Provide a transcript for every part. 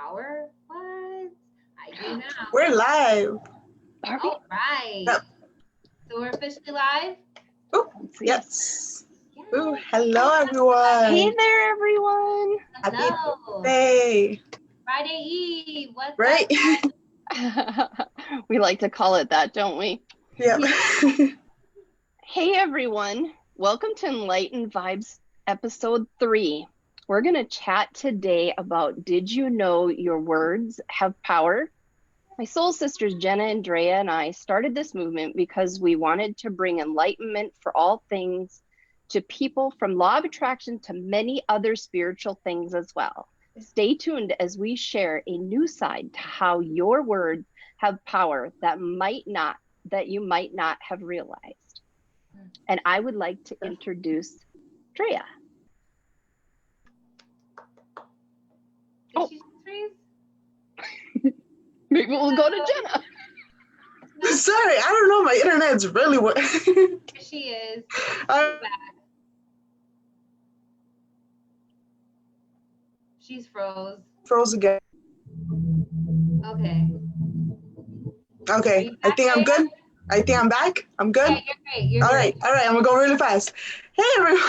power? What? I do now. We're live. All right. Yep. So we're officially live? Oh, yes. Ooh, hello, everyone. Hey there, everyone. Hello. Happy birthday. Friday Eve. What's Right? up? We like to call it that, don't we? Yep. Hey, everyone. Welcome to Enlightened Vibes episode 3. We're going to chat today about, did you know your words have power? My soul sisters, Jenna and Dreaa, and I started this movement because we wanted to bring enlightenment for all things to people, from law of attraction to many other spiritual things as well. Stay tuned as we share a new side to how your words have power that you might not have realized. And I would like to introduce Dreaa. Did she freeze? Maybe we'll go to Jenna. Sorry, I don't know. My internet's really what. She is. She's froze. Froze again. Okay. Okay, I think I'm good. I think I'm back. I'm good. Yeah, you're great. You're All good. right. I'm gonna go really fast. Hey everyone,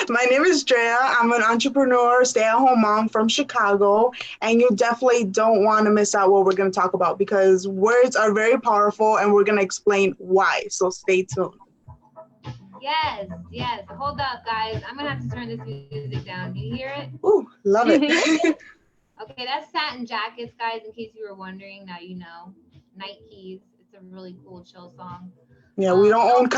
my name is Dreaa. I'm an entrepreneur, stay-at-home mom from Chicago, and you definitely don't want to miss out what we're gonna talk about because words are very powerful, and we're gonna explain why. So stay tuned. Yes. Hold up, guys. I'm gonna have to turn this music down. Do you hear it? Ooh, love it. Okay, that's Satin Jackets, guys. In case you were wondering, now you know. Night Keys. It's a really cool chill song. Yeah, we don't own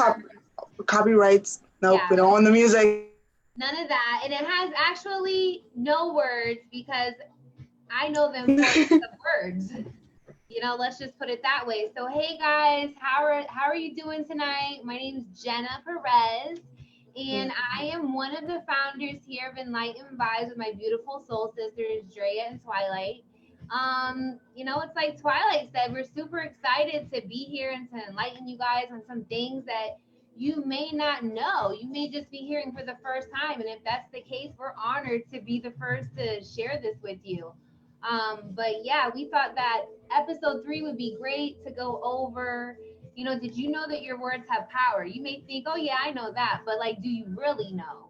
copyrights. Nope, we don't own the music. None of that. And it has actually no words because I know them for the words. You know, let's just put it that way. So, hey guys, how are you doing tonight? My name is Jenna Perez, and I am one of the founders here of Enlightened Vibes with my beautiful soul sisters, Dreaa and Twilight. You know, it's like Twilight said, we're super excited to be here and to enlighten you guys on some things that you may not know. You may just be hearing for the first time. And if that's the case, we're honored to be the first to share this with you. But yeah, we thought that episode 3 would be great to go over, you know, did you know that your words have power? You may think, oh yeah, I know that, but like, do you really know?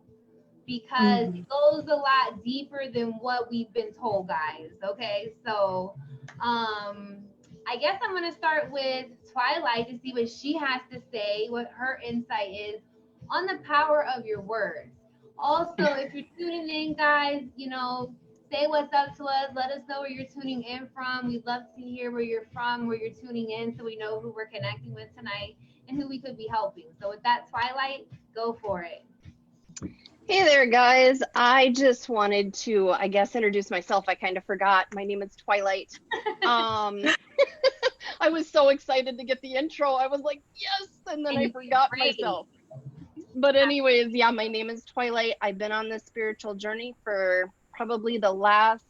Because it goes a lot deeper than what we've been told, guys. Okay, so I guess I'm gonna start with Twilight to see what she has to say, what her insight is on the power of your words. Also, if you're tuning in, guys, you know, say what's up to us. Let us know where you're tuning in from. We'd love to hear where you're from, where you're tuning in, so we know who we're connecting with tonight and who we could be helping. So with that, Twilight, go for it. Hey there, guys. I just wanted to, I guess, introduce myself. I kind of forgot. My name is Twilight. I was so excited to get the intro. I was like, yes, and then I forgot myself. But anyways, yeah, my name is Twilight. I've been on this spiritual journey for probably the last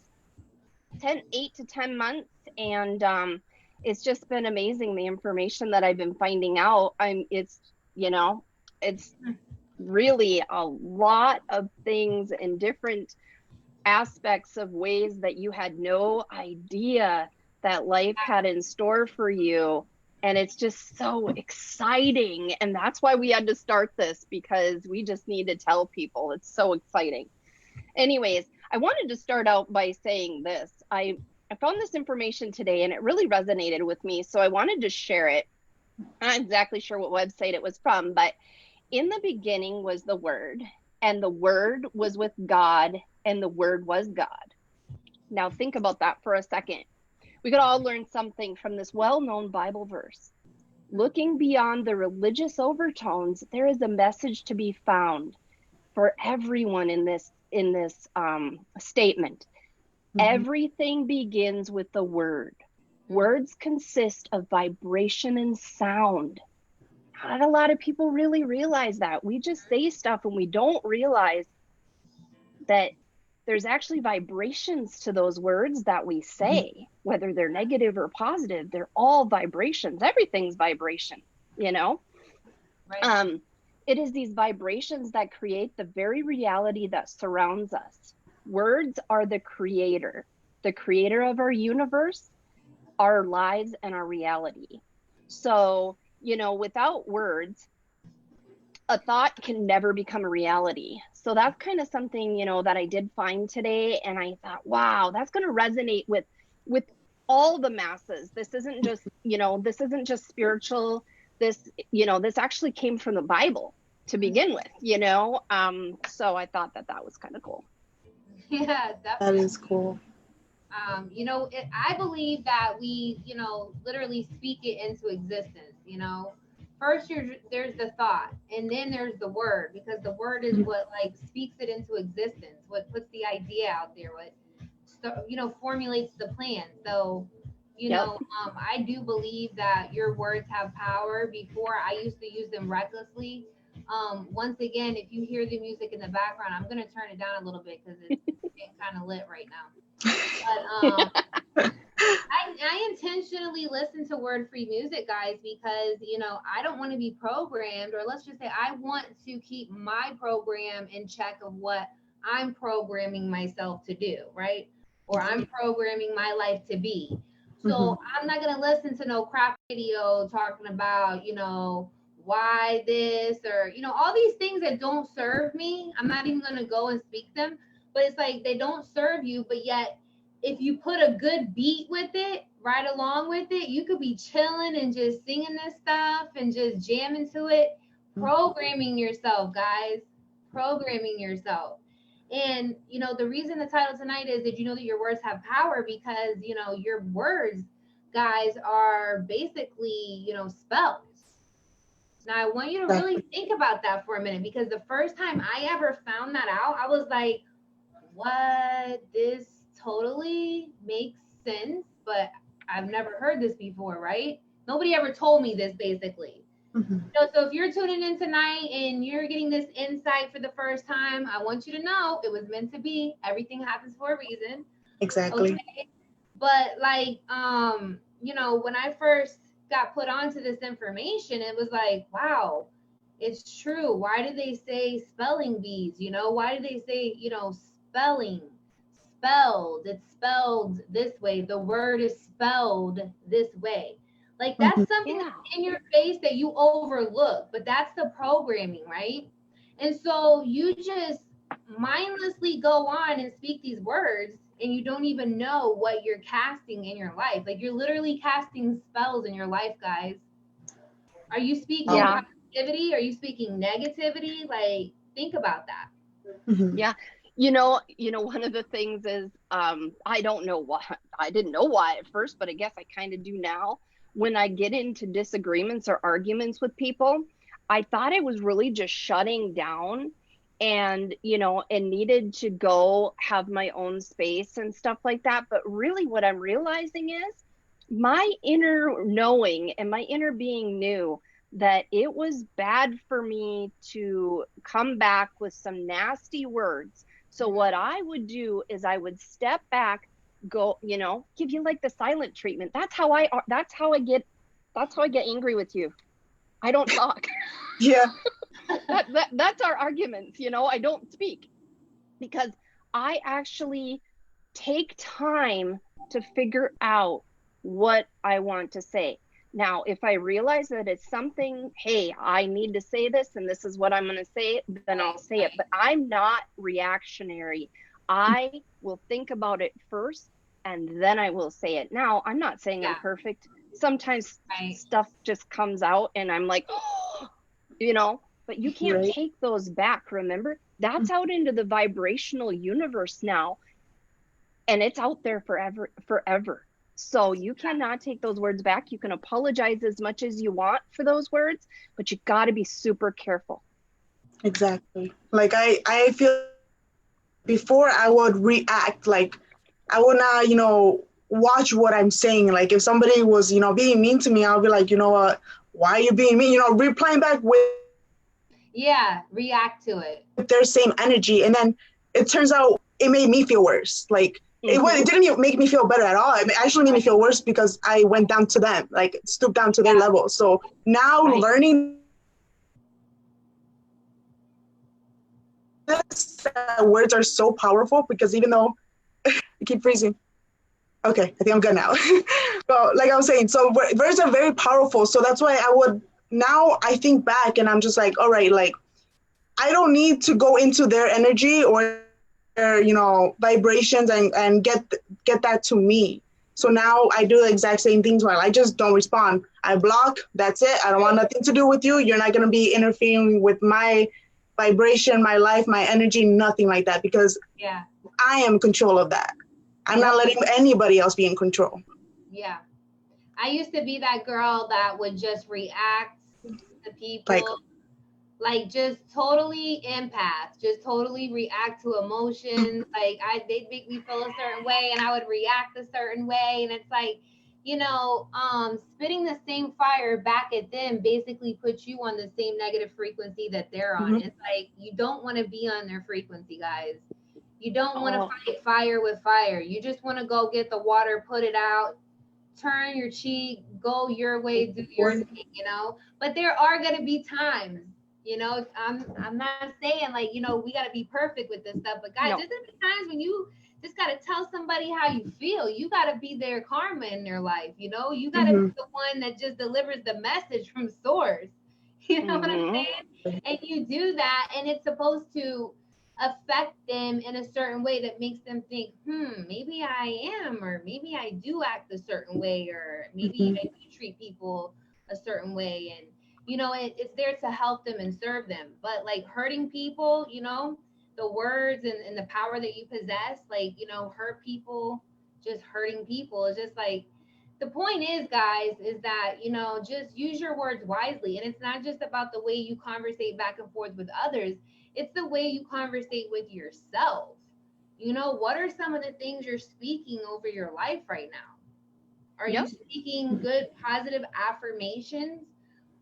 8 to 10 months, and it's just been amazing, the information that I've been finding out. It's really a lot of things in different aspects of ways that you had no idea that life had in store for you. And it's just so exciting. And that's why we had to start this, because we just need to tell people. It's so exciting. Anyways, I wanted to start out by saying this. I found this information today and it really resonated with me. So I wanted to share it. I'm not exactly sure what website it was from, but in the beginning was the Word, and the Word was with God, and the Word was God. Now think about that for a second. We could all learn something from this well-known Bible verse. Looking beyond the religious overtones, there is a message to be found for everyone in this statement. Everything begins with the Word. Words consist of vibration and sound. Not a lot of people really realize that. We just say stuff and we don't realize that there's actually vibrations to those words that we say, whether they're negative or positive. They're all vibrations. Everything's vibration, you know? Right. It is these vibrations that create the very reality that surrounds us. Words are the creator. the creator of our universe, our lives, and our reality. So, you know, without words, a thought can never become a reality. So that's kind of something, you know, that I did find today. And I thought, wow, that's going to resonate with all the masses. This isn't just, you know, this isn't just spiritual. This, you know, this actually came from the Bible to begin with, you know. So I thought that that was kind of cool. Yeah, That definitely. is cool. You know, I believe that we, you know, literally speak it into existence. You know, first there's the thought, and then there's the word, because the word is what like speaks it into existence, what puts the idea out there, what you know, formulates the plan. So, you Yep. know, I do believe that your words have power. Before, I used to use them recklessly. Once again, if you hear the music in the background, I'm gonna turn it down a little bit because it's getting kind of lit right now. But I intentionally listen to word-free music, guys, because, you know, I don't want to be programmed, or let's just say I want to keep my program in check of what I'm programming myself to do, right? Or I'm programming my life to be. So I'm not going to listen to no crap video talking about, you know, why this, or, you know, all these things that don't serve me. I'm not even going to go and speak them, but it's like they don't serve you, but yet if you put a good beat with it, right along with it, you could be chilling and just singing this stuff and just jamming to it, programming yourself, guys, programming yourself. And, you know, the reason the title tonight is, did you know that your words have power? Because, you know, your words, guys, are basically, you know, spells. Now, I want you to really think about that for a minute, because the first time I ever found that out, I was like, what? This totally makes sense, but I've never heard this before, right? Nobody ever told me this, basically. So if you're tuning in tonight and you're getting this insight for the first time, I want you to know it was meant to be. Everything happens for a reason. Exactly. Okay? But like, you know, when I first got put onto this information, it was like, wow, it's true. Why do they say spelling bees? You know, why do they say, you know, spelling? Spelled. It's spelled this way. The word is spelled this way. Like that's something that's in your face that you overlook, but that's the programming, right? And so you just mindlessly go on and speak these words, and you don't even know what you're casting in your life. Like you're literally casting spells in your life, guys. Are you speaking positivity? Are you speaking negativity? Like, think about that. Yeah. You know, one of the things is, I don't know why, I didn't know why at first, but I guess I kind of do now. When I get into disagreements or arguments with people, I thought I was really just shutting down and, you know, and needed to go have my own space and stuff like that. But really what I'm realizing is my inner knowing and my inner being knew that it was bad for me to come back with some nasty words. So what I would do is I would step back, go, you know, give you like the silent treatment. That's how I get angry with you. I don't talk. Yeah. That's our arguments, you know. I don't speak because I actually take time to figure out what I want to say. Now, if I realize that it's something, hey, I need to say this and this is what I'm going to say, then I'll say it. But I'm not reactionary. I will think about it first and then I will say it. Now, I'm not saying I'm perfect. Sometimes stuff just comes out and I'm like, oh, you know, but you can't take those back. Remember, that's out into the vibrational universe now. And it's out there forever. So you cannot take those words back. You can apologize as much as you want for those words, but you got to be super careful. Exactly. Like I feel before I would react, like I would not, you know, watch what I'm saying. Like if somebody was, you know, being mean to me, I'll be like, you know what, why are you being mean? You know, replying back with react to it with their same energy. And then it turns out it made me feel worse. Like it didn't even make me feel better at all. It actually made me feel worse because I went down to them, like stooped down to their level. So now learning this, words are so powerful because even though I keep freezing. Okay, I think I'm good now. But like I was saying, so words are very powerful. So that's why now I think back and I'm just like, all right, like I don't need to go into their energy or their, vibrations and get that to me. So now I do the exact same things while I just don't respond. I block, that's it. I don't want nothing to do with you. You're not going to be interfering with my vibration, my life, my energy, nothing like that, because Yeah. I am in control of that. I'm not letting anybody else be in control. Yeah. I used to be that girl that would just react to people, like just totally empath, just totally react to emotions. Like they'd make me feel a certain way and I would react a certain way. And it's like, spitting the same fire back at them basically puts you on the same negative frequency that they're on. It's like, you don't want to be on their frequency, guys. You don't want to fight fire with fire. You just want to go get the water, put it out, turn your cheek, go your way, do your thing, But there are going to be times, I'm not saying like, we got to be perfect with this stuff, but guys, there's going to be times when you just got to tell somebody how you feel. You got to be their karma in their life, you got to be the one that just delivers the message from source. You know what I'm saying? And you do that, and it's supposed to affect them in a certain way that makes them think, maybe I am, or maybe I do act a certain way, or maybe I do treat people a certain way. And, it's there to help them and serve them. But like hurting people, the words and the power that you possess, like, hurt people, just hurting people is just like, the point is, guys, is that, just use your words wisely. And it's not just about the way you conversate back and forth with others. It's the way you conversate with yourself. What are some of the things you're speaking over your life right now? Are you speaking good, positive affirmations?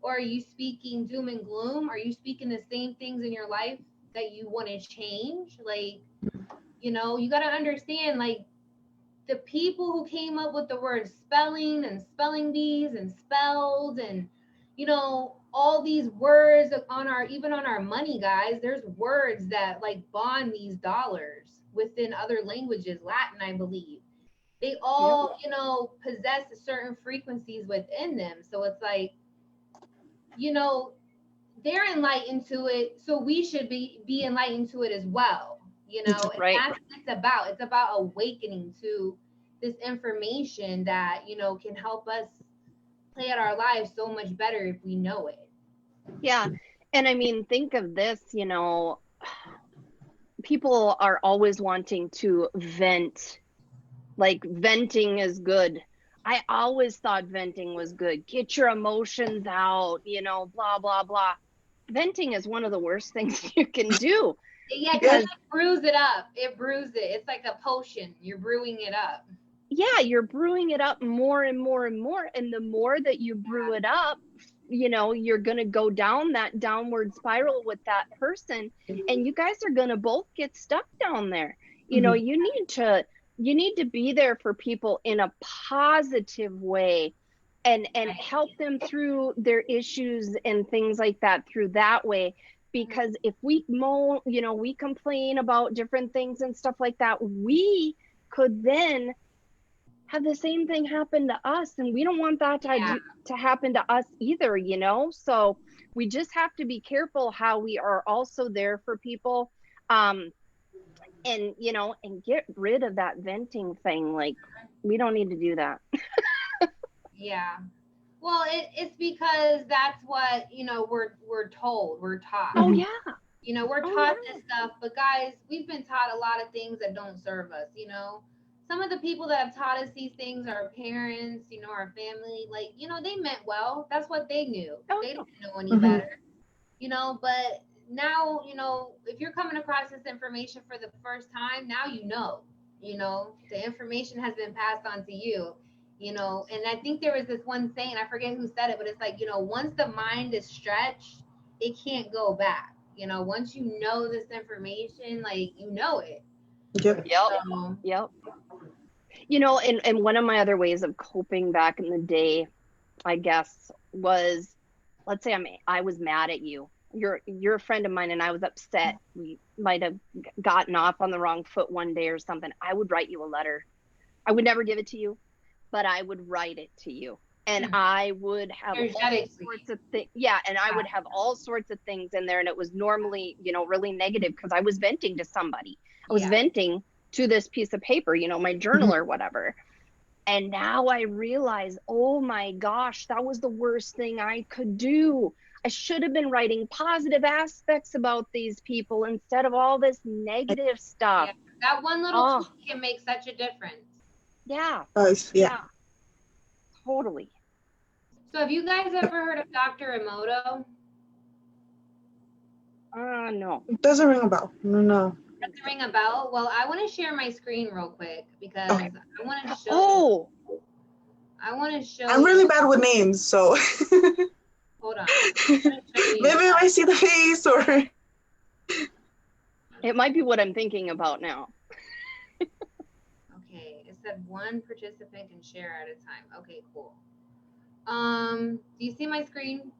Or are you speaking doom and gloom? Are you speaking the same things in your life that you want to change? Like, you got to understand, like, the people who came up with the word spelling and spelling bees and spelled and, all these words even on our money, guys, there's words that like bond these dollars within other languages, Latin, I believe. They all, possess certain frequencies within them. So it's like, they're enlightened to it. So we should be enlightened to it as well. Right. And that's what it's about. It's about awakening to this information that, can help us play out our lives so much better if we know it. Yeah. And I mean, think of this, people are always wanting to vent. Like, venting is good. I always thought venting was good. Get your emotions out, blah, blah, blah. Venting is one of the worst things you can do. Yeah, because it brews it up. It brews it. It's like a potion. You're brewing it up. Yeah, you're brewing it up more and more and more. And the more that you brew it up, you're going to go down that downward spiral with that person. And you guys are going to both get stuck down there. You need to be there for people in a positive way and help them through their issues and things like that through that way. Because if we we complain about different things and stuff like that, we could then have the same thing happen to us, and we don't want that to happen to us either, so we just have to be careful how we are also there for people, and get rid of that venting thing. Like, we don't need to do that. Yeah, well, it's because that's what we're told, we're taught. Oh yeah. We're taught this stuff, but guys, we've been taught a lot of things that don't serve us. Some of the people that have taught us these things are our parents, our family. Like, they meant well. That's what they knew. They didn't know any better. But now, if you're coming across this information for the first time, now the information has been passed on to you, and I think there was this one saying, I forget who said it, but it's like, once the mind is stretched, it can't go back. Once you know this information, like, it. Yep. Yep. And one of my other ways of coping back in the day, I guess, was, let's say I was mad at you. You're a friend of mine and I was upset. We might have gotten off on the wrong foot one day or something. I would write you a letter. I would never give it to you, but I would write it to you. And I would have all sorts of things. Yeah. And I would have all sorts of things in there. And it was normally, you know, really negative because I was venting to somebody. I was venting to this piece of paper, you know, my journal or whatever. And now I realize, oh my gosh, that was the worst thing I could do. I should have been writing positive aspects about these people instead of all this negative stuff. Yeah, that one little tweak can make such a difference. Yeah. Yeah. Totally. So have you guys ever heard of Dr. Emoto? No. It doesn't ring a bell. No. Doesn't ring a bell? Well, I want to share my screen real quick because I want to show you. I want to show I'm really bad with names, so. Hold on. Maybe I see the face or. It might be what I'm thinking about now. Okay, it said one participant can share at a time. Okay, cool. Do you see my screen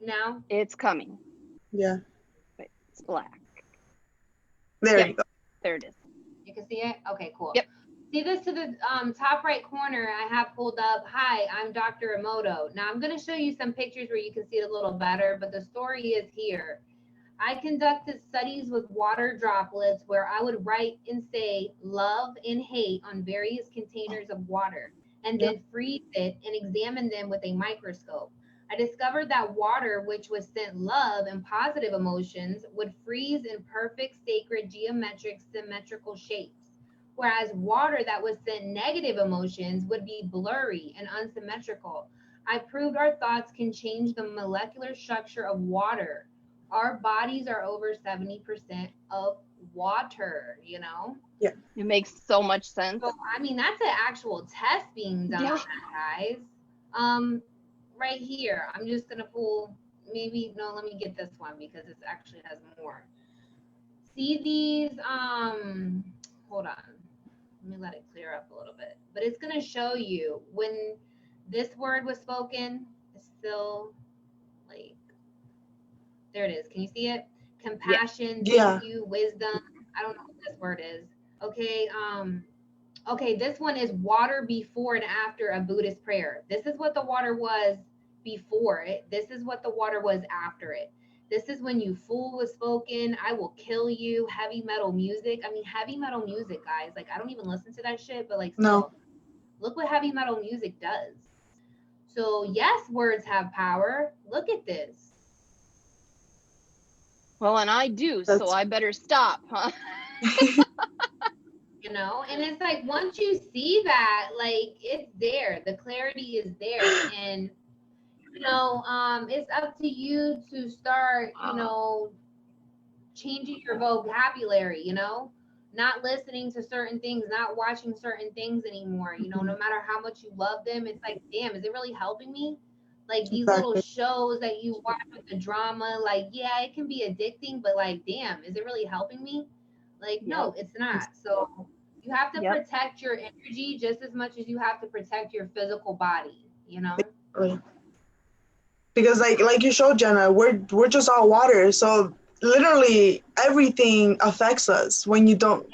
now? It's coming. Yeah. It's black. There you go. There it is. You can see it? Okay, cool. Yep. See this to the top right corner, I have pulled up, hi, I'm Dr. Emoto. Now I'm going to show you some pictures where you can see it a little better, but the story is here. I conducted studies with water droplets where I would write and say love and hate on various containers of water and then freeze it and examine them with a microscope. I discovered that water, which was sent love and positive emotions, would freeze in perfect, sacred, geometric, symmetrical shapes, whereas water that was sent negative emotions would be blurry and unsymmetrical. I proved our thoughts can change the molecular structure of water. Our bodies are over 70% of water, you know? Yeah. It makes so much sense. So, I mean, that's an actual test being done on that, guys. Right here, I'm just gonna pull, maybe, no, let me get this one because it actually has more. See these, hold on. Let me let it clear up a little bit. But it's gonna show you when this word was spoken, it's still like, there it is. Can you see it? Compassion, thank you, wisdom. I don't know what this word is. Okay, okay, this one is water before and after a Buddhist prayer. This is what the water was before it. This is what the water was after it. This is when you fool was spoken. I will kill you. Heavy metal music. I mean, heavy metal music, guys. Like, I don't even listen to that shit, but like, still, look what heavy metal music does. So yes, words have power. Look at this. Well, and I do, so I better stop, huh? You know, and it's like, once you see that, like, it's there. The clarity is there. And, you know, it's up to you to start, you know, changing your vocabulary, you know, not listening to certain things, not watching certain things anymore. You know, no matter how much you love them, it's like, damn, is it really helping me? Like these little shows that you watch with the drama, like, yeah, it can be addicting, but like, damn, is it really helping me? Like, no, it's not. So you have to protect your energy just as much as you have to protect your physical body, you know? Because like you showed, Jenna, we're just all water. So literally everything affects us when you don't,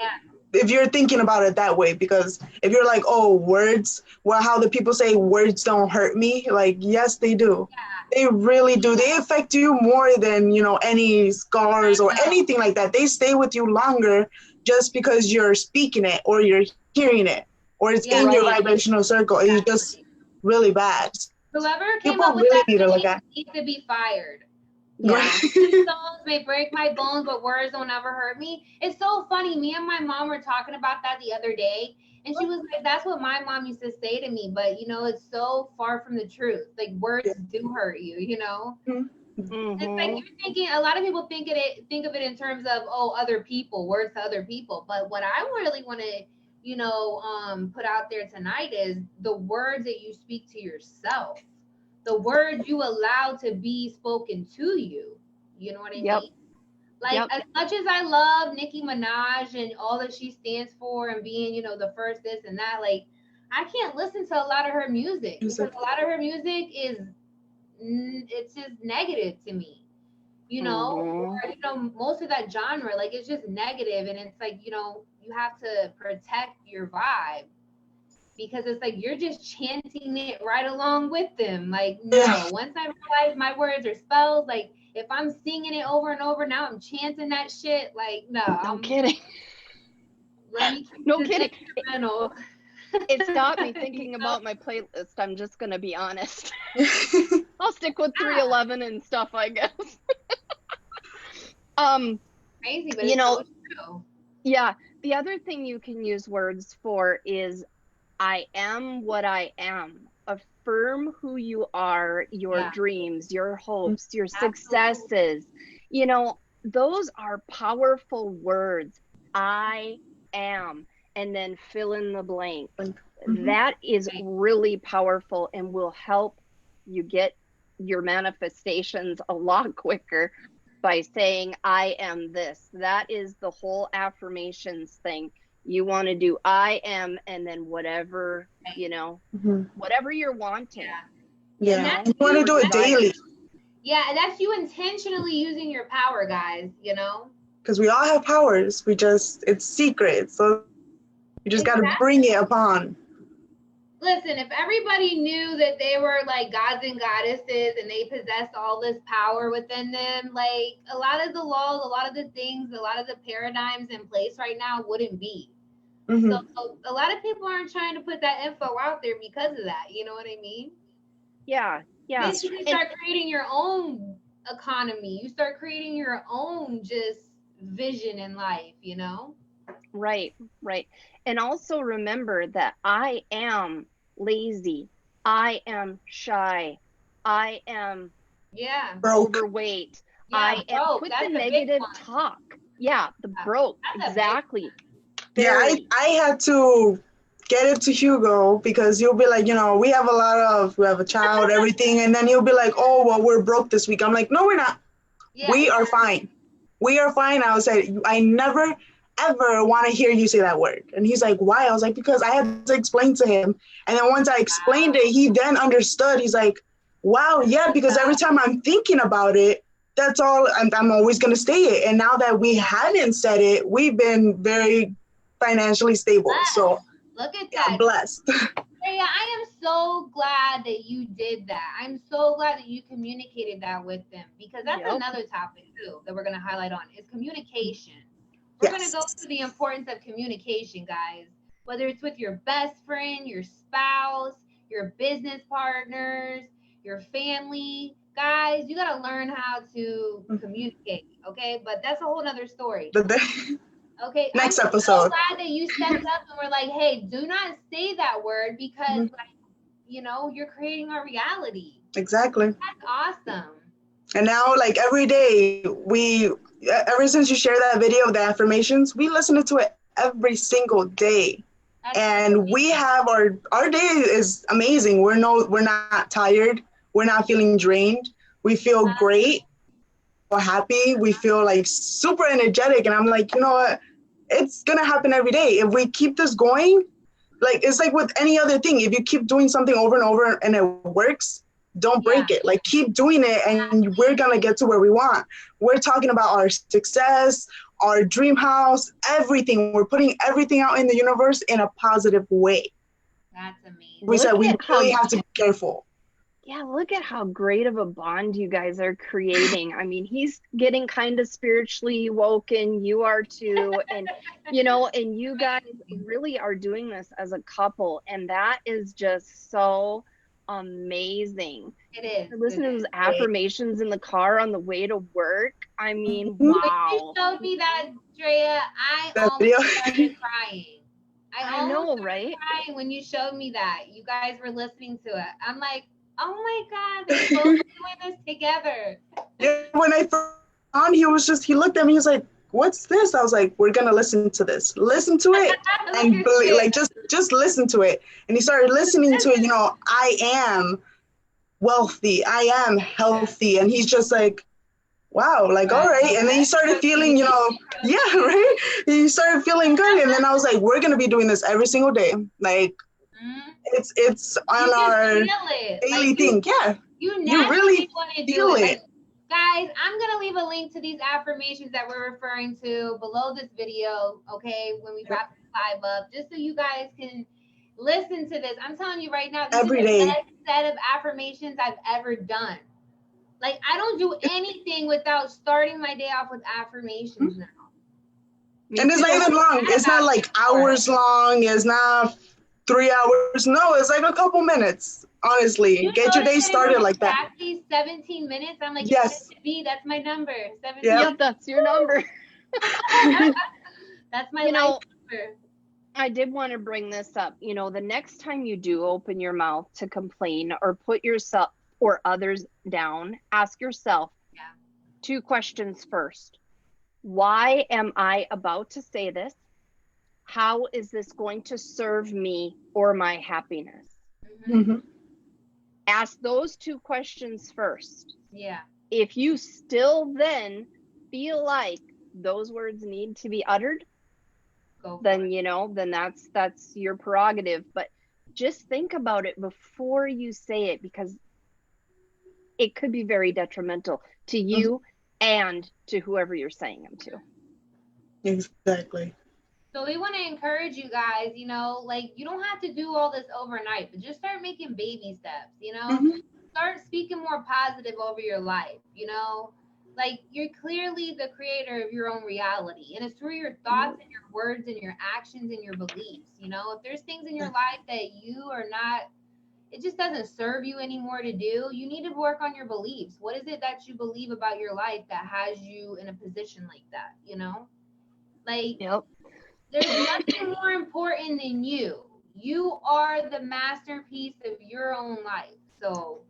if you're thinking about it that way. Because if you're like, oh, words, well, how the people say words don't hurt me, like, yes, they do. They really do. They affect you more than, you know, any scars or anything like that. They stay with you longer just because you're speaking it or you're hearing it or it's in your vibrational circle. It's just really bad. Whoever came up with that needs to be fired. These songs may break my bones, but words don't ever hurt me. It's so funny. Me and my mom were talking about that the other day, and she was like, that's what my mom used to say to me, but you know, it's so far from the truth. Like, words do hurt you, you know? It's like, you're thinking, a lot of people think of it in terms of, oh, other people, words to other people. But what I really want to, you know, put out there tonight is the words that you speak to yourself, the words you allow to be spoken to you. You know what I mean? Like, as much as I love Nicki Minaj and all that she stands for and being, you know, the first this and that, like, I can't listen to a lot of her music because a lot of her music is, it's just negative to me, you know, or, you know, most of that genre, like, it's just negative, and it's like, you know, you have to protect your vibe, because it's like you're just chanting it right along with them. Like, no, once I realize my words are spells, like if I'm singing it over and over, now I'm chanting that shit. Like, no, I'm kidding. Let me keep No this kidding. instrumental. It's got me thinking about my playlist. I'm just gonna be honest. I'll stick with 311 and stuff, I guess. Crazy, but you it's know, so true. yeah. The other thing you can use words for is I am what I am. Affirm who you are, your dreams, your hopes, your successes. You know, those are powerful words. I am. And then fill in the blank. That is really powerful and will help you get your manifestations a lot quicker by saying, I am this. That is the whole affirmations thing. You want to do I am, and then whatever, you know, whatever you're wanting. Yeah. You want to do it daily. Yeah, and that's you intentionally using your power, guys, you know? Because we all have powers. It's secret. So you just got to bring it upon. Listen, if everybody knew that they were like gods and goddesses and they possessed all this power within them, like a lot of the laws, a lot of the things, a lot of the paradigms in place right now wouldn't be. So a lot of people aren't trying to put that info out there because of that. You know what I mean? Yeah, yeah. Then you start creating your own economy. You start creating your own just vision in life, you know? Right, right. And also remember that I am lazy. I am shy. I am overweight. I am, quit the negative talk. Yeah, the broke. Exactly. I had to get it to Hugo because he'll be like, you know, we have a child, everything. And then he'll be like, oh, well, we're broke this week. I'm like, no, we're not. We are fine. We are fine. I was like, I never ever want to hear you say that word. And he's like, why? I was like, because I had to explain to him. And then once I explained it, he then understood. He's like, wow, yeah, because every time I'm thinking about it, that's all, I'm always going to say it. And now that we hadn't said it, we've been very financially stable. So look at that. Blessed. Yeah, I am so glad that you did that. I'm so glad that you communicated that with them, because that's another topic too that we're going to highlight on is communication. We're going to go to the importance of communication, guys, whether it's with your best friend, your spouse, your business partners, your family. Guys, you got to learn how to communicate, okay? But that's a whole other story. Okay, next I'm episode. so glad that you stepped up and were like, hey, do not say that word because, like, you know, you're creating a reality. Exactly. That's awesome. And now, like, every day, ever since you shared that video of the affirmations, we listen to it every single day. And we have our day is amazing. We're not tired. We're not feeling drained. We feel great. We're happy. We feel like super energetic. And I'm like, you know what? It's going to happen every day. If we keep this going, like, it's like with any other thing. If you keep doing something over and over and it works, don't break it. Like, keep doing it and we're going to get to where we want. We're talking about our success, our dream house, everything. We're putting everything out in the universe in a positive way. That's amazing. We said we really have to be careful. Yeah, look at how great of a bond you guys are creating. I mean, he's getting kind of spiritually woken. You are too. And, you know, and you guys really are doing this as a couple. And that is just so amazing. It is. Listen to those affirmations in the car on the way to work. I mean, wow. When you showed me that, Dreaa, I almost started crying. I know, right? Crying when you showed me that. You guys were listening to it. I'm like, oh my God, they're both doing this together. Yeah, when I first on, he looked at me, he was like, what's this? I was like, we're gonna listen to this. Listen to it. And like just listen to it. And he started listening to it, you know, I am wealthy, I am healthy. And he's just like, wow, like, all right. And then he started feeling, you know, right? He started feeling good. And then I was like, we're gonna be doing this every single day. Like, it's on our daily thing. Yeah. You really want to feel do it. it. Like, guys, I'm going to leave a link to these affirmations that we're referring to below this video, okay, when we wrap this live up, just so you guys can, Listen to this. I'm telling you right now, this Every is the day. best set of affirmations I've ever done. Like, I don't do anything without starting my day off with affirmations now. And it's not even long. It's not like hours long. It's not 3 hours. No, it's like a couple minutes. Honestly, You get your day notice that it started was like that. exactly 17 minutes. I'm like, Yes. B, that's my number. 17. Yep. Yep, that's your number. That's my You know, life number. I did want to bring this up. You know, the next time you do open your mouth to complain or put yourself or others down, ask yourself 2 questions first. Why am I about to say this? How is this going to serve me or my happiness? Mhm. Ask those 2 questions first. Yeah. If you still then feel like those words need to be uttered, then you know, then that's your prerogative. But just think about it before you say it, because it could be very detrimental to you and to whoever you're saying them to. Exactly. So we want to encourage you guys, you know, like, you don't have to do all this overnight, but just start making baby steps, you know. Start speaking more positive over your life, you know. Like, you're clearly the creator of your own reality, and it's through your thoughts and your words and your actions and your beliefs, you know. If there's things in your life that you are not, it just doesn't serve you anymore to do, you need to work on your beliefs. What is it that you believe about your life that has you in a position like that, you know? Like, there's nothing more important than you. You are the masterpiece of your own life. So,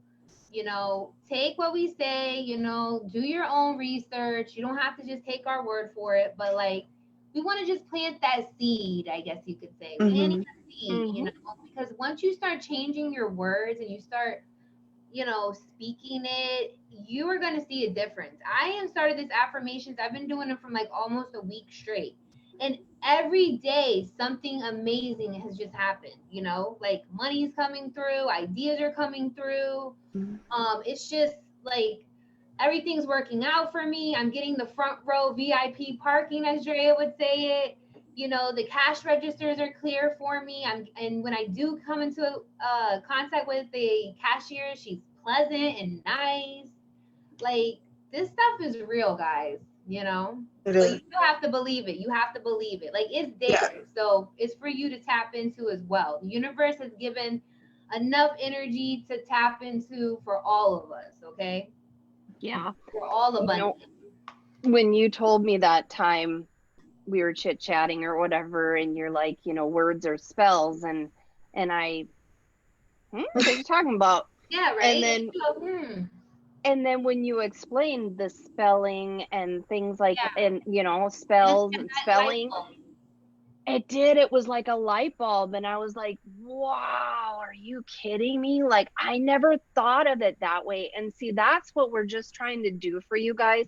you know, take what we say, you know, do your own research. You don't have to just take our word for it, but like, we want to just plant that seed, I guess you could say. Planting a seed, you know, because once you start changing your words and you start, you know, speaking it, you are going to see a difference. I have started this affirmations. I've been doing it from like almost a week straight. And every day something amazing has just happened, you know, like money's coming through, ideas are coming through. It's just like everything's working out for me. I'm getting the front row VIP parking, as Dreaa would say it. You know, the cash registers are clear for me. And when I do come into contact with the cashier, she's pleasant and nice. Like, this stuff is real, guys, you know? It So is. you still have to believe it. You have to believe it. Like, it's there. Yeah. So it's for you to tap into as well. The universe has given enough energy to tap into for all of us, okay? Yeah. We're all abundant. You know, when you told me that time we were chit-chatting or whatever, and you're like, you know, words or spells, and I, what are you talking about? Yeah, right? And then when you explained the spelling and things like, and you know, spells and spelling, it was like a light bulb. And I was like, wow, are you kidding me? Like, I never thought of it that way. And see, that's what we're just trying to do for you guys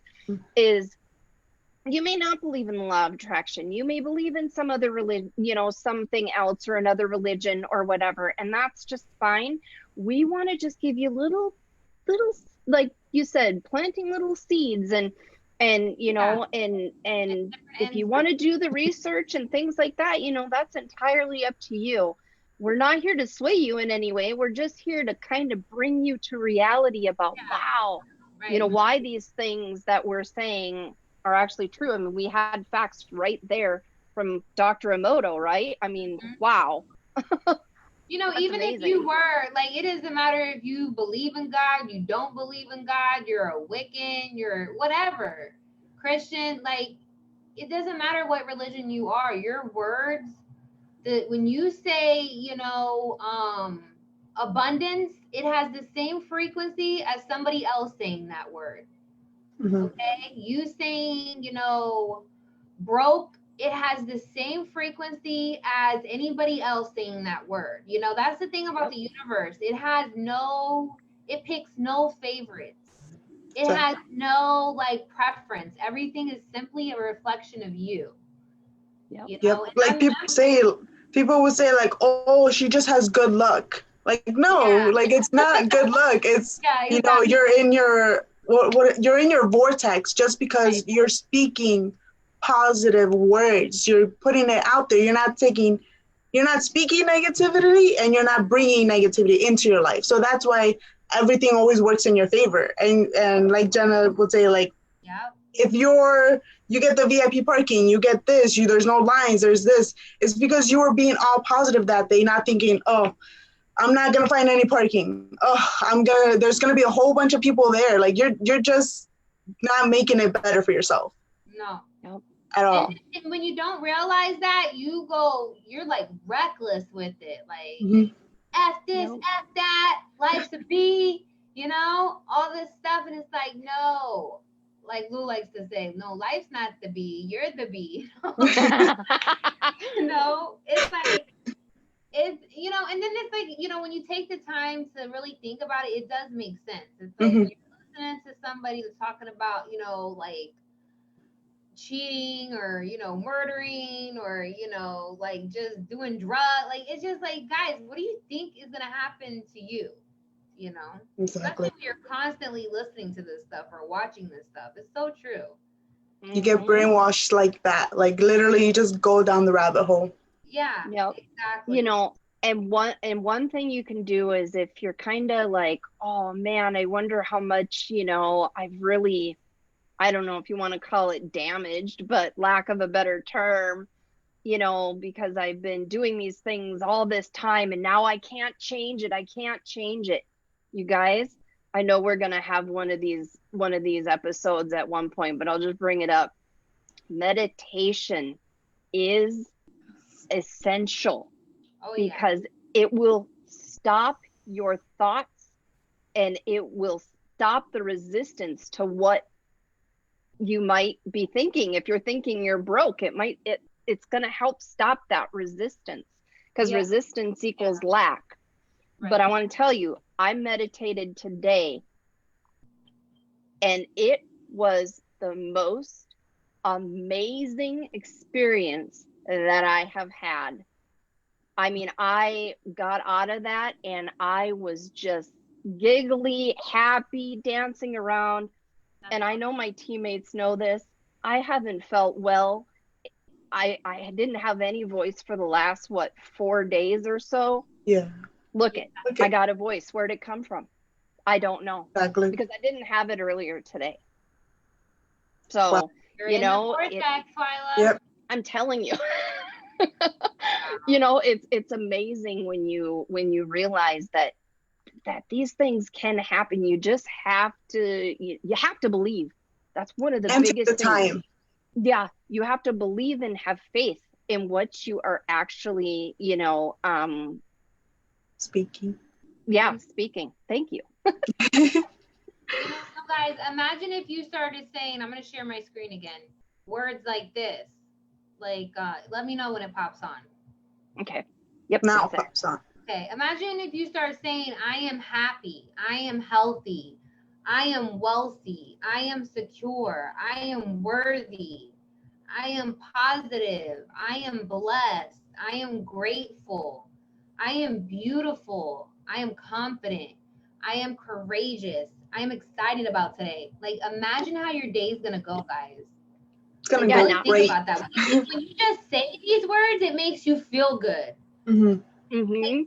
is, you may not believe in the law of attraction. You may believe in some other religion, you know, something else or another religion or whatever. And that's just fine. We want to just give you little, like you said, planting little seeds and you know, and if you want to do the research and things like that, you know, that's entirely up to you. We're not here to sway you in any way. We're just here to kind of bring you to reality about, wow, you know, why these things that we're saying are actually true. I mean, we had facts right there from Dr. Emoto, right? I mean, wow. You know, that's even amazing. If you were, like, it doesn't matter if you believe in God, you don't believe in God, you're a Wiccan, you're whatever, Christian, like, it doesn't matter what religion you are. Your words, when you say, you know, abundance, it has the same frequency as somebody else saying that word. Okay? You saying, you know, broke, it has the same frequency as anybody else saying that word. You know, that's the thing about the universe. It picks no favorites. It has no like preference. Everything is simply a reflection of you. You know? Like people would say like, oh, she just has good luck. Like, no, like it's not good luck. It's, you know, you're in your, you're in your vortex just because you're speaking positive words. You're putting it out there. You're not taking you're not speaking negativity and you're not bringing negativity into your life. So that's why everything always works in your favor. And like Jenna would say, like, Yep. if you get the VIP parking, you get this, there's no lines, there's this, it's because you were being all positive that day, not thinking, oh, I'm not gonna find any parking. Oh, there's gonna be a whole bunch of people there. Like you're just not making it better for yourself. No. Nope. At all. And when you don't realize that, you're like reckless with it. Like, Mm-hmm. F this, Nope. F that, life's a B, all this stuff. And it's like, no, like Lou likes to say, no, life's not the B, you're the B. It's like, and then it's like, when you take the time to really think about it, it does make sense. It's like when you're listening to somebody that's talking about, like cheating or, murdering or, like just doing drugs. Like, it's just like, guys, what do you think is going to happen to you? Exactly. Especially when you're constantly listening to this stuff or watching this stuff. It's so true. You get brainwashed like that. Like literally you just go down the rabbit hole. Yeah, Yep. exactly. And one thing you can do is if you're kind of like, oh man, I wonder how much, I've really, I don't know if you want to call it damaged, but lack of a better term, because I've been doing these things all this time and now I can't change it. I can't change it. You guys, I know we're going to have one of these episodes at one point, but I'll just bring it up. Meditation is essential. Oh, yeah. Because it will stop your thoughts and it will stop the resistance to what you might be thinking. If you're thinking you're broke, it's going to help stop that resistance, because resistance equals lack. Right. But I want to tell you, I meditated today and it was the most amazing experience that I have had. I mean, I got out of that and I was just giggly, happy, dancing around. And I know my teammates know this. I haven't felt well. I didn't have any voice for the last, 4 days or so. Yeah. Look it. I got a voice. Where'd it come from? I don't know. Exactly. Because I didn't have it earlier today. So, well, you're in the vortex, Twila. Yep. I'm telling you. It's amazing when you realize that these things can happen. You just have to believe. That's one of the biggest things. Yeah, you have to believe and have faith in what you are actually, speaking. Yeah, speaking. Thank you. Guys, imagine if you started saying, I'm going to share my screen again, words like this. Like, let me know when it pops on. Okay. Yep. Now it pops on. Okay. Imagine if you start saying, I am happy. I am healthy. I am wealthy. I am secure. I am worthy. I am positive. I am blessed. I am grateful. I am beautiful. I am confident. I am courageous. I am excited about today. Like, imagine how your day is going to go, guys. It's gonna go great. Think about that. When you just say these words, it makes you feel good. Mm-hmm. Mm-hmm.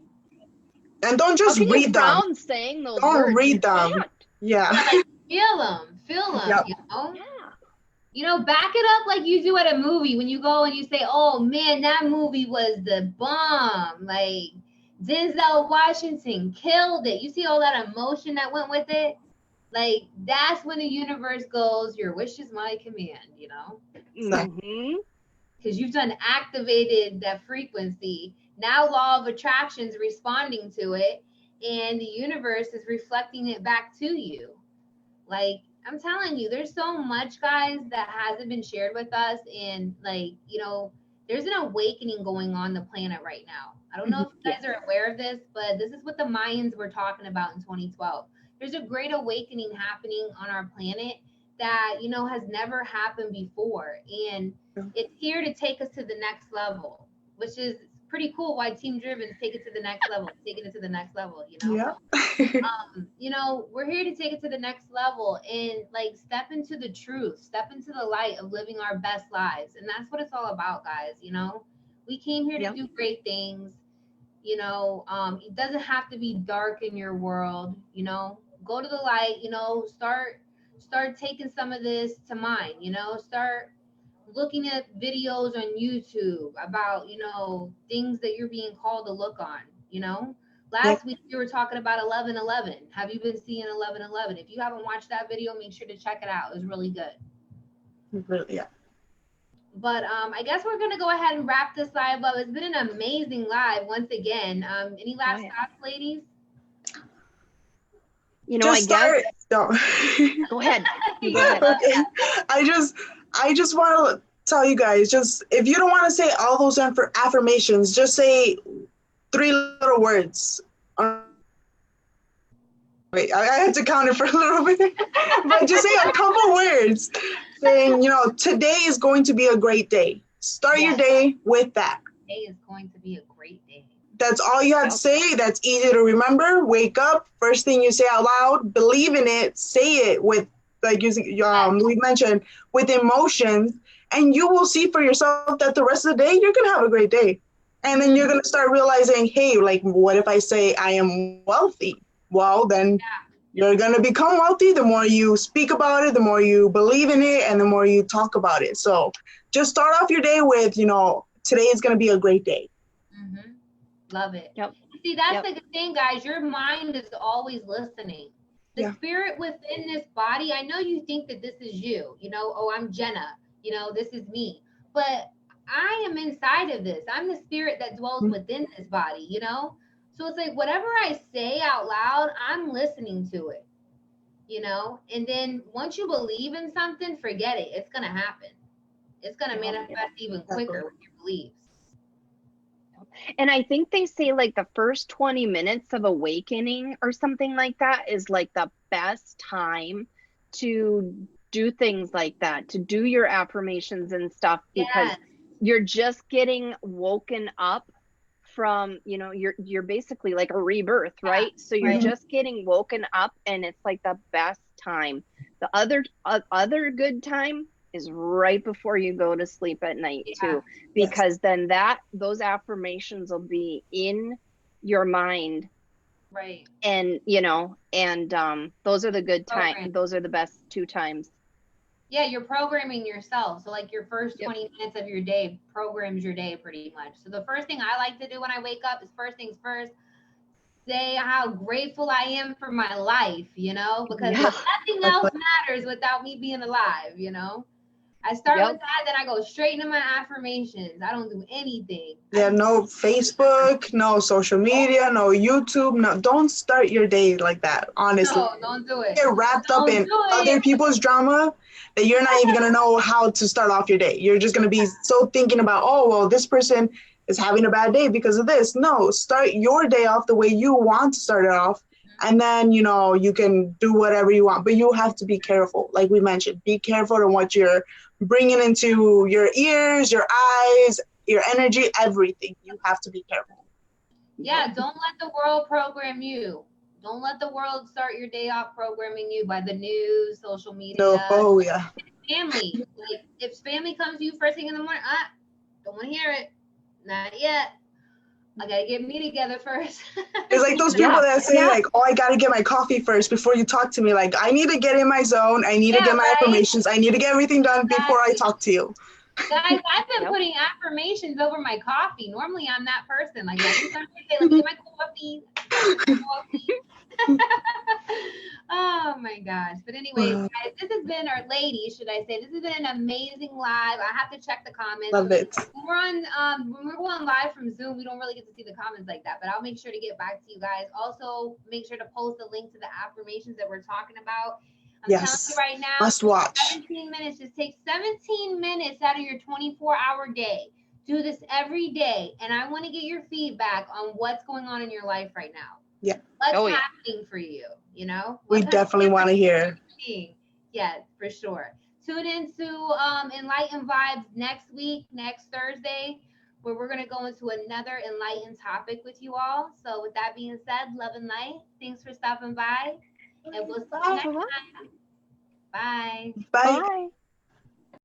And don't just read them. Saying those don't words. Read them. Yeah. Like, feel them. Yep. Yeah. Back it up like you do at a movie when you go and you say, "Oh man, that movie was the bomb." Like Denzel Washington killed it. You see all that emotion that went with it. Like, that's when the universe goes, your wish is my command, Mm-hmm. Because you've done activated that frequency. Now law of attraction is responding to it, and the universe is reflecting it back to you. Like, I'm telling you, there's so much, guys, that hasn't been shared with us. And, like, there's an awakening going on the planet right now. I don't know if you guys are aware of this, but this is what the Mayans were talking about in 2012. There's a great awakening happening on our planet that, has never happened before. And it's here to take us to the next level, which is pretty cool why Team Driven is taking it to the next level, taking it to the next level, Yeah. We're here to take it to the next level and, like, step into the truth, step into the light of living our best lives. And that's what it's all about, guys. We came here to Yep. do great things. You know, it doesn't have to be dark in your world. You know, go to the light. You know, start taking some of this to mind. You know, start looking at videos on YouTube about, you know, things that you're being called to look on, you know. Yeah, Last week we were talking about 11:11. Have you been seeing 11:11? If you haven't watched that video, make sure to check it out. It was really good. really, yeah. But I guess we're gonna go ahead and wrap this live up. It's been an amazing live once again. Any last yeah. thoughts, ladies? You know, Just I guess. start. No. Go ahead. You go Yeah, ahead. Okay. I just want to tell you guys, just if you don't want to say all those affirmations, just say 3 little words. Wait, I had to count it for a little bit, but just say a couple words saying, you know, today is going to be a great day. Start your Yes. day with that. Today is going to be a great day. That's all you have to Yep. say. That's easy to remember. Wake up, first thing you say out loud, believe in it, say it with, like we mentioned, with emotions, and you will see for yourself that the rest of the day you're gonna have a great day. And then you're gonna start realizing, hey, like, what if I say I am wealthy? Well, then you're gonna become wealthy. The more you speak about it, the more you believe in it, and the more you talk about it. So just start off your day with, you know, today is gonna be a great day. Mm-hmm. Love it. Yep. See, that's Yep. the thing, guys. Your mind is always listening. The Yeah. spirit within this body, I know you think that this is you, you know, oh, I'm Jenna, you know, this is me. But I am inside of this. I'm the spirit that dwells within this body, you know? So it's like whatever I say out loud, I'm listening to it, you know? And then once you believe in something, forget it. It's going to happen. It's going to manifest even quicker with your beliefs. And I think they say like the first 20 minutes of awakening or something like that is like the best time to do things like that, to do your affirmations and stuff, because Yes. you're just getting woken up from, you know, you're basically like a rebirth, right? So you're right. just getting woken up, and it's like the best time. The other good time is right before you go to sleep at night too, because then those affirmations will be in your mind, Right. and you know, and those are the good Program. times. Those are the best 2 times. Yeah, you're programming yourself. So like your first Yep. 20 minutes of your day programs your day pretty much. So the first thing I like to do when I wake up is first things first, say how grateful I am for my life, you know, because nothing else matters without me being alive, you know. I start with that, then I go straight into my affirmations. I don't do anything. Yeah, no Facebook, no social media, no YouTube. No, don't start your day like that, honestly. No, don't do it. Get wrapped up in other people's drama that you're not even going to know how to start off your day. You're just going to be so thinking about, oh, well, this person is having a bad day because of this. No, start your day off the way you want to start it off. And then, you know, you can do whatever you want, but you have to be careful. Like we mentioned, be careful on what you're bringing into your ears, your eyes, your energy, everything. You have to be careful. Yeah, don't let the world program you. Don't let the world start your day off programming you by the news, social media. No, oh yeah. Family. Like if family comes to you first thing in the morning, don't want to hear it. Not yet. I gotta get me together first. It's like those people that say like, oh, I gotta get my coffee first before you talk to me. Like, I need to get in my zone. I need to get my affirmations. I need to get everything done before I talk to you. Guys, I've been putting affirmations over my coffee. Normally, I'm that person. Like, let me get my coffee. Oh my gosh. But anyways, guys, this has been our ladies, should I say. This has been an amazing live. I have to check the comments. Love it. When we're going live from Zoom, we don't really get to see the comments like that, but I'll make sure to get back to you guys. Also, make sure to post a link to the affirmations that we're talking about. I'm telling you right now, must watch. 17 minutes. Just take 17 minutes out of your 24-hour day. Do this every day. And I want to get your feedback on what's going on in your life right now. Yeah. What's happening for you, you know? We definitely want to hear. Yes, for sure. Tune into Enlightened Vibes next week, next Thursday, where we're going to go into another enlightened topic with you all. So with that being said, love and light. Thanks for stopping by. And we'll see you next time. Bye. Bye. Bye.